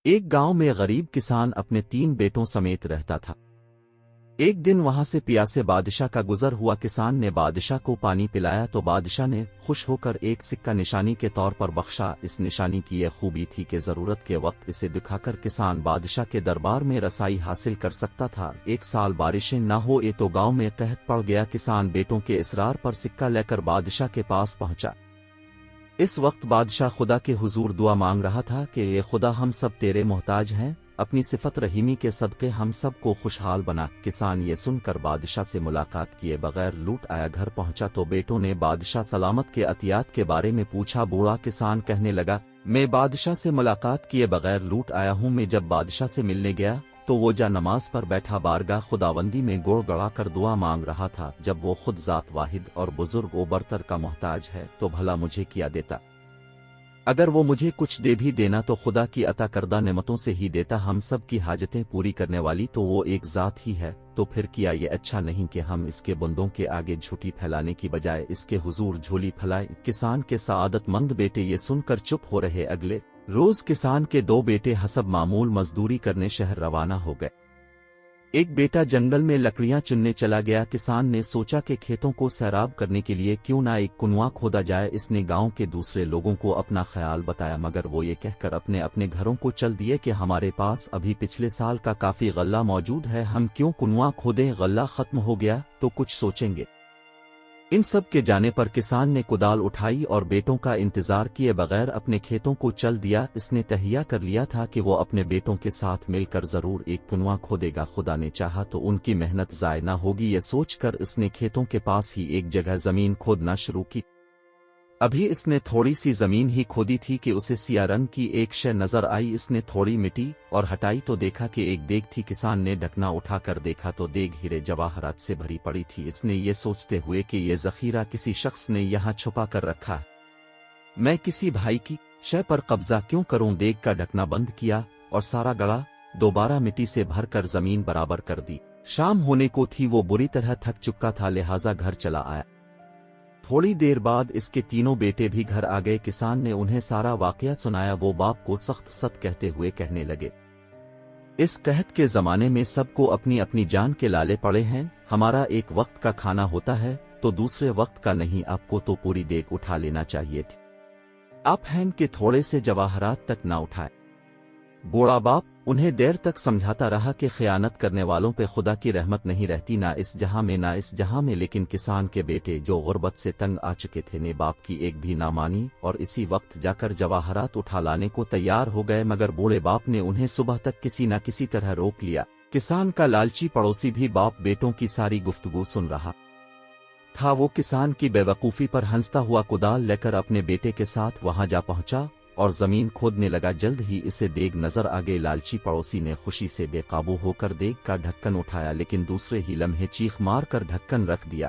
ایک گاؤں میں غریب کسان اپنے 3 بیٹوں سمیت رہتا تھا۔ ایک دن وہاں سے پیاسے بادشاہ کا گزر ہوا۔ کسان نے بادشاہ کو پانی پلایا تو بادشاہ نے خوش ہو کر ایک سکہ نشانی کے طور پر بخشا۔ اس نشانی کی یہ خوبی تھی کہ ضرورت کے وقت اسے دکھا کر کسان بادشاہ کے دربار میں رسائی حاصل کر سکتا تھا۔ ایک سال بارشیں نہ ہوئے تو گاؤں میں قحط پڑ گیا۔ کسان بیٹوں کے اصرار پر سکہ لے کر بادشاہ کے پاس پہنچا۔ اس وقت بادشاہ خدا کے حضور دعا مانگ رہا تھا کہ اے خدا، ہم سب تیرے محتاج ہیں، اپنی صفت رحیمی کے صدقے ہم سب کو خوشحال بنا۔ کسان یہ سن کر بادشاہ سے ملاقات کیے بغیر لوٹ آیا۔ گھر پہنچا تو بیٹوں نے بادشاہ سلامت کے عطیات کے بارے میں پوچھا۔ بوڑھا کسان کہنے لگا، میں بادشاہ سے ملاقات کیے بغیر لوٹ آیا ہوں۔ میں جب بادشاہ سے ملنے گیا تو وہ جا نماز پر بیٹھا بارگاہ خداوندی میں گڑ گڑا کر دعا مانگ رہا تھا۔ جب وہ خود ذات واحد اور بزرگ و برتر کا محتاج ہے تو بھلا مجھے کیا دیتا؟ اگر وہ مجھے کچھ دے بھی دینا تو خدا کی عطا کردہ نعمتوں سے ہی دیتا۔ ہم سب کی حاجتیں پوری کرنے والی تو وہ ایک ذات ہی ہے۔ تو پھر کیا یہ اچھا نہیں کہ ہم اس کے بندوں کے آگے جھوٹی پھیلانے کی بجائے اس کے حضور جھولی پھیلائیں؟ کسان کے سعادت مند بیٹے یہ سن کر چپ ہو رہے۔ اگلے روز کسان کے 2 بیٹے حسب معمول مزدوری کرنے شہر روانہ ہو گئے۔ ایک بیٹا جنگل میں لکڑیاں چننے چلا گیا۔ کسان نے سوچا کہ کھیتوں کو سیراب کرنے کے لیے کیوں نہ ایک کنواں کھودا جائے۔ اس نے گاؤں کے دوسرے لوگوں کو اپنا خیال بتایا، مگر وہ یہ کہہ کر اپنے اپنے گھروں کو چل دیے کہ ہمارے پاس ابھی پچھلے سال کا کافی غلہ موجود ہے، ہم کیوں کنواں کھودیں؟ غلہ ختم ہو گیا تو کچھ سوچیں گے۔ ان سب کے جانے پر کسان نے کدال اٹھائی اور بیٹوں کا انتظار کیے بغیر اپنے کھیتوں کو چل دیا۔ اس نے تہیہ کر لیا تھا کہ وہ اپنے بیٹوں کے ساتھ مل کر ضرور ایک کنواں کھودے گا، خدا نے چاہا تو ان کی محنت ضائع نہ ہوگی۔ یہ سوچ کر اس نے کھیتوں کے پاس ہی ایک جگہ زمین کھودنا شروع کی۔ ابھی اس نے تھوڑی سی زمین ہی کھودی تھی کہ اسے سیاہ رنگ کی ایک شے نظر آئی۔ اس نے تھوڑی مٹی اور ہٹائی تو دیکھا کہ ایک دیگ تھی۔ کسان نے ڈھکنا اٹھا کر دیکھا تو دیگ ہیرے جواہرات سے بھری پڑی تھی۔ اس نے یہ سوچتے ہوئے کہ یہ ذخیرہ کسی شخص نے یہاں چھپا کر رکھا ہے، میں کسی بھائی کی شے پر قبضہ کیوں کروں؟ دیگ کا ڈھکنا بند کیا اور سارا گڑا دوبارہ مٹی سے بھر کر زمین برابر کر دی۔ شام ہونے کو تھی، وہ بری طرح تھک چکا تھا، لہٰذا گھر چلا آیا۔ تھوڑی دیر بعد اس کے تینوں بیٹے بھی گھر آ گئے۔ کسان نے انہیں سارا واقعہ سنایا۔ وہ باپ کو سخت ست کہتے ہوئے کہنے لگے، اس قحط کے زمانے میں سب کو اپنی اپنی جان کے لالے پڑے ہیں۔ ہمارا ایک وقت کا کھانا ہوتا ہے تو دوسرے وقت کا نہیں۔ آپ کو تو پوری دیگ اٹھا لینا چاہیے تھی، آپ ہیں کہ تھوڑے سے جواہرات تک نہ اٹھائے۔ بوڑھا باپ انہیں دیر تک سمجھاتا رہا کہ خیانت کرنے والوں پہ خدا کی رحمت نہیں رہتی، نہ اس جہاں میں نہ اس جہاں میں۔ لیکن کسان کے بیٹے جو غربت سے تنگ آ چکے تھے نے باپ کی ایک بھی نہ مانی اور اسی وقت جا کر جواہرات اٹھا لانے کو تیار ہو گئے، مگر بوڑھے باپ نے انہیں صبح تک کسی نہ کسی طرح روک لیا۔ کسان کا لالچی پڑوسی بھی باپ بیٹوں کی ساری گفتگو سن رہا تھا۔ وہ کسان کی بے وقوفی پر ہنستا ہوا کدال لے کر اپنے بیٹے کے ساتھ وہاں جا پہنچا اور زمین کھودنے لگا۔ جلد ہی اسے دیگ نظر آ گئی۔ لالچی پڑوسی نے خوشی سے بے قابو ہو کر دیگ کا ڈھکن اٹھایا، لیکن دوسرے ہی لمحے چیخ مار کر ڈھکن رکھ دیا۔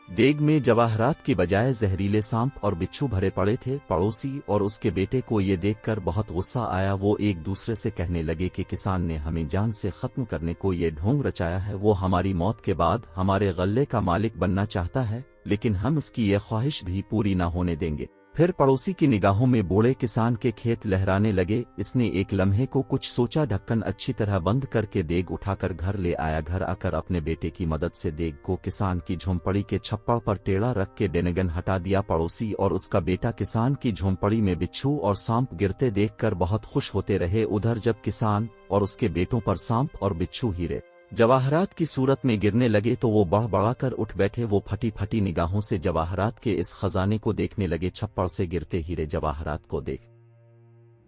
دیگ میں جواہرات کی بجائے زہریلے سانپ اور بچھو بھرے پڑے تھے۔ پڑوسی اور اس کے بیٹے کو یہ دیکھ کر بہت غصہ آیا۔ وہ ایک دوسرے سے کہنے لگے کہ کسان نے ہمیں جان سے ختم کرنے کو یہ ڈھونگ رچایا ہے۔ وہ ہماری موت کے بعد ہمارے غلے کا مالک بننا چاہتا ہے، لیکن ہم اس کی یہ خواہش بھی پوری نہ ہونے دیں گے۔ پھر پڑوسی کی نگاہوں میں بوڑھے کسان کے کھیت لہرانے لگے۔ اس نے ایک لمحے کو کچھ سوچا، ڈھکن اچھی طرح بند کر کے دیگ اٹھا کر گھر لے آیا۔ گھر آ کر اپنے بیٹے کی مدد سے دیگ کو کسان کی جھونپڑی کے چھپڑ پر ٹیڑھا رکھ کے ڈینگن ہٹا دیا۔ پڑوسی اور اس کا بیٹا کسان کی جھونپڑی میں بچھو اور سانپ گرتے دیکھ کر بہت خوش ہوتے رہے۔ ادھر جب کسان اور اس کے بیٹوں پر سانپ اور بچھو ہیرے جواہرات کی صورت میں گرنے لگے تو وہ بڑھ بڑا کر اٹھ بیٹھے۔ وہ پھٹی پھٹی نگاہوں سے جواہرات کے اس خزانے کو دیکھنے لگے۔ چھپڑ سے گرتے ہیرے جواہرات کو دیکھ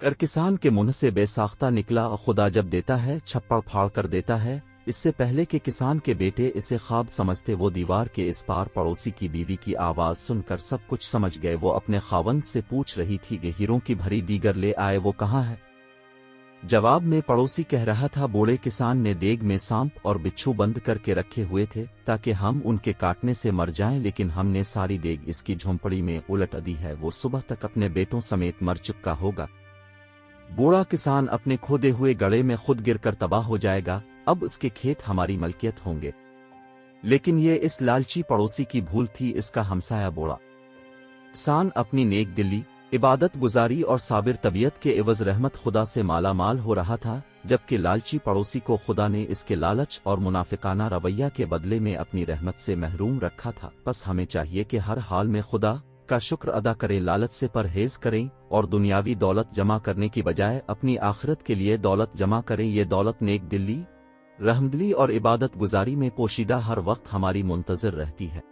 کر کسان کے منہ سے بے ساختہ نکلا، خدا جب دیتا ہے چھپڑ پھاڑ کر دیتا ہے۔ اس سے پہلے کہ کسان کے بیٹے اسے خواب سمجھتے، وہ دیوار کے اس پار پڑوسی کی بیوی کی آواز سن کر سب کچھ سمجھ گئے۔ وہ اپنے خاوند سے پوچھ رہی تھی کہ ہیروں کی بھری دیگر لے آئے، وہ کہاں ہے؟ جواب میں پڑوسی کہہ رہا تھا، بوڑھے کسان نے دیگ میں سانپ اور بچھو بند کر کے رکھے ہوئے تھے تاکہ ہم ان کے کاٹنے سے مر جائیں، لیکن ہم نے ساری دیگ اس کی جھونپڑی میں الٹ دی ہے، وہ صبح تک اپنے بیٹوں سمیت مر چکا ہوگا۔ بوڑھا کسان اپنے کھودے ہوئے گڑھے میں خود گر کر تباہ ہو جائے گا، اب اس کے کھیت ہماری ملکیت ہوں گے۔ لیکن یہ اس لالچی پڑوسی کی بھول تھی، اس کا ہمسایہ بوڑھا کسان اپنی نیک دلی عبادت گزاری اور صابر طبیعت کے عوض رحمت خدا سے مالا مال ہو رہا تھا، جبکہ لالچی پڑوسی کو خدا نے اس کے لالچ اور منافقانہ رویہ کے بدلے میں اپنی رحمت سے محروم رکھا تھا۔ بس ہمیں چاہیے کہ ہر حال میں خدا کا شکر ادا کریں، لالچ سے پرہیز کریں اور دنیاوی دولت جمع کرنے کی بجائے اپنی آخرت کے لیے دولت جمع کریں۔ یہ دولت نیک دلی، رحمدلی اور عبادت گزاری میں پوشیدہ ہر وقت ہماری منتظر رہتی ہے۔